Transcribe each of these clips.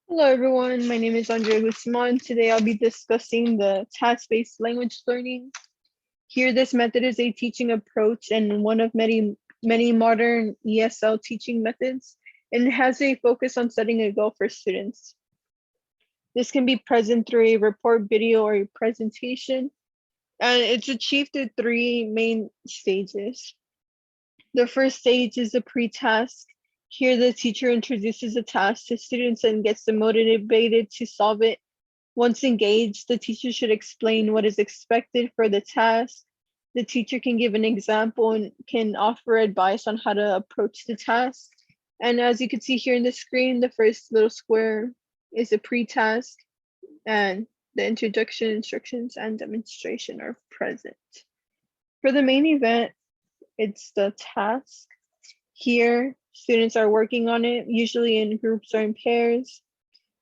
Hello everyone, my name is Andrea Guzman. Today I'll be discussing the task-based language learning. Here, this method is a teaching approach and one of many modern ESL teaching methods, and has a focus on setting a goal for students. This can be present through a report video or a presentation, and it's achieved through three main stages. The first stage is a pre-task. Here, the teacher introduces a task to students and gets them motivated to solve it. Once engaged, the teacher should explain what is expected for the task. The teacher can give an example and can offer advice on how to approach the task. And as you can see here in the screen, the first little square is a pre-task, and the introduction, instructions, and demonstration are present. For the main event, it's the task. Here, students are working on it, usually in groups or in pairs,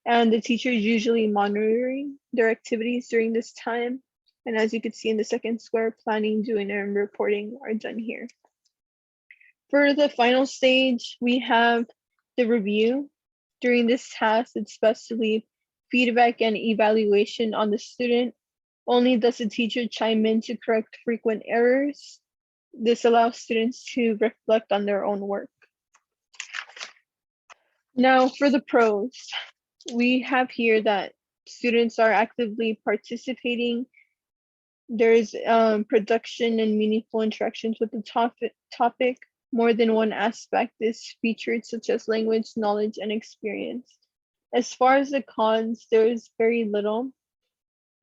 and the teacher is usually monitoring their activities during this time. And as you can see in the second square, planning, doing, and reporting are done here. For the final stage, we have the review. During this task, it's best to leave feedback and evaluation on the student. Only does the teacher chime in to correct frequent errors. This allows students to reflect on their own work. Now for the pros, we have here that students are actively participating. There's production and meaningful interactions with the topic. More than one aspect is featured, such as language, knowledge, and experience. As far as the cons, there's very little.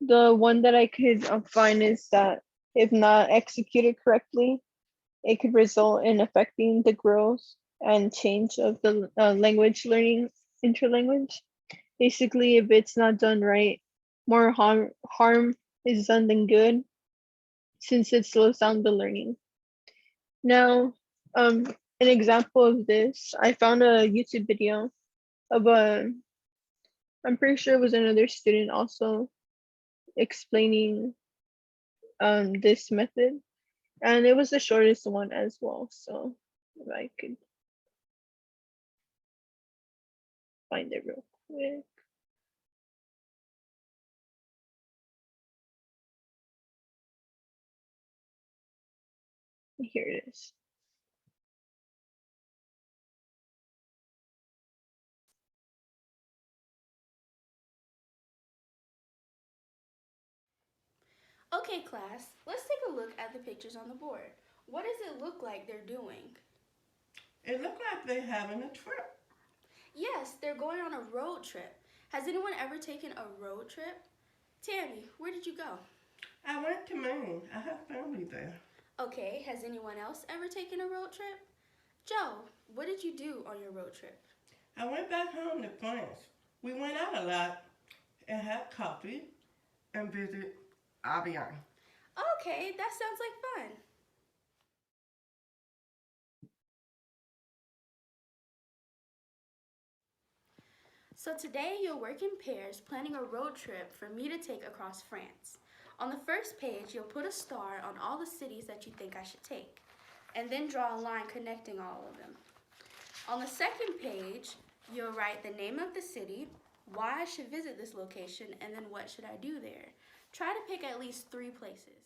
The one that I could find is that if not executed correctly, it could result in affecting the growth and change of the language learning interlanguage. Basically, if it's not done right, more harm is done than good, since it slows down the learning. Now, an example of this, I found a YouTube video of I'm pretty sure it was another student also explaining this method, and it was the shortest one as well. So if I could find it real quick. Here it is. Okay, class, let's take a look at the pictures on the board. What does it look like they're doing? It looked like they're having a trip. Yes, they're going on a road trip. Has anyone ever taken a road trip? Tammy, where did you go? I went to Maine. I have family there. Okay, has anyone else ever taken a road trip? Joe, what did you do on your road trip? I went back home to France. We went out a lot and had coffee and visited Avion. Okay, that sounds like fun. So today you'll work in pairs planning a road trip for me to take across France. On the first page, you'll put a star on all the cities that you think I should take, and then draw a line connecting all of them. On the second page, you'll write the name of the city, why I should visit this location, and then what should I do there. Try to pick at least 3 places.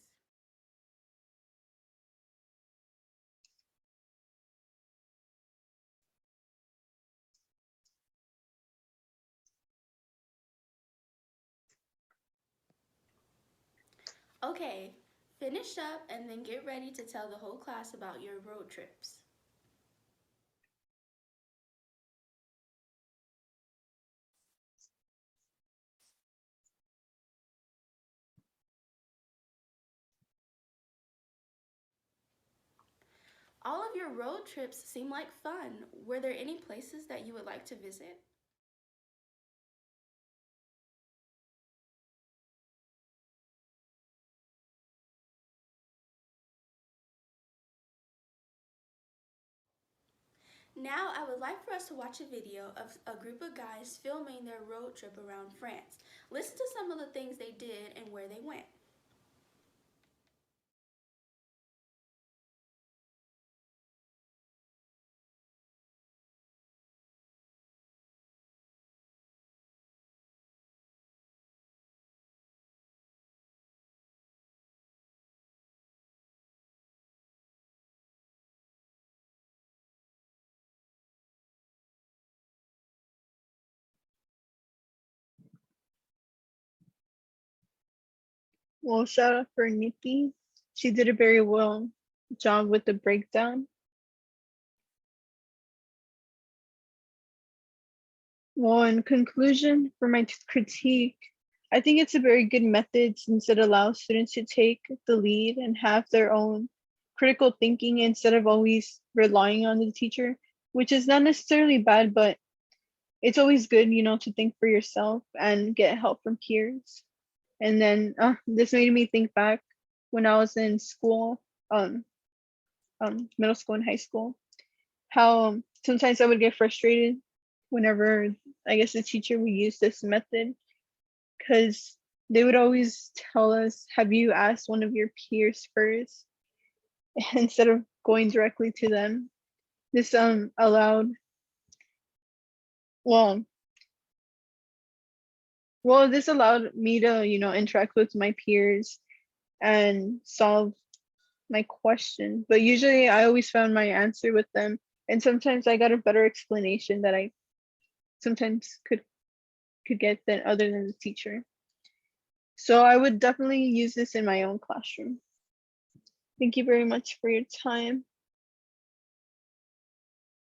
Okay, finish up and then get ready to tell the whole class about your road trips. All of your road trips seem like fun. Were there any places that you would like to visit? Now I would like for us to watch a video of a group of guys filming their road trip around France. Listen to some of the things they did and where they went. Well, shout out for Nikki. She did a very well job with the breakdown. Well, in conclusion, for my critique, I think it's a very good method since it allows students to take the lead and have their own critical thinking instead of always relying on the teacher, which is not necessarily bad, but it's always good, to think for yourself and get help from peers. And then this made me think back when I was in school, middle school and high school, how sometimes I would get frustrated whenever I guess the teacher would use this method because they would always tell us, have you asked one of your peers first instead of going directly to them? This allowed well this allowed me to interact with my peers and solve my question, but usually I always found my answer with them, and sometimes I got a better explanation that I sometimes could get than other than the teacher. So I would definitely use this in my own classroom. Thank you very much for your time.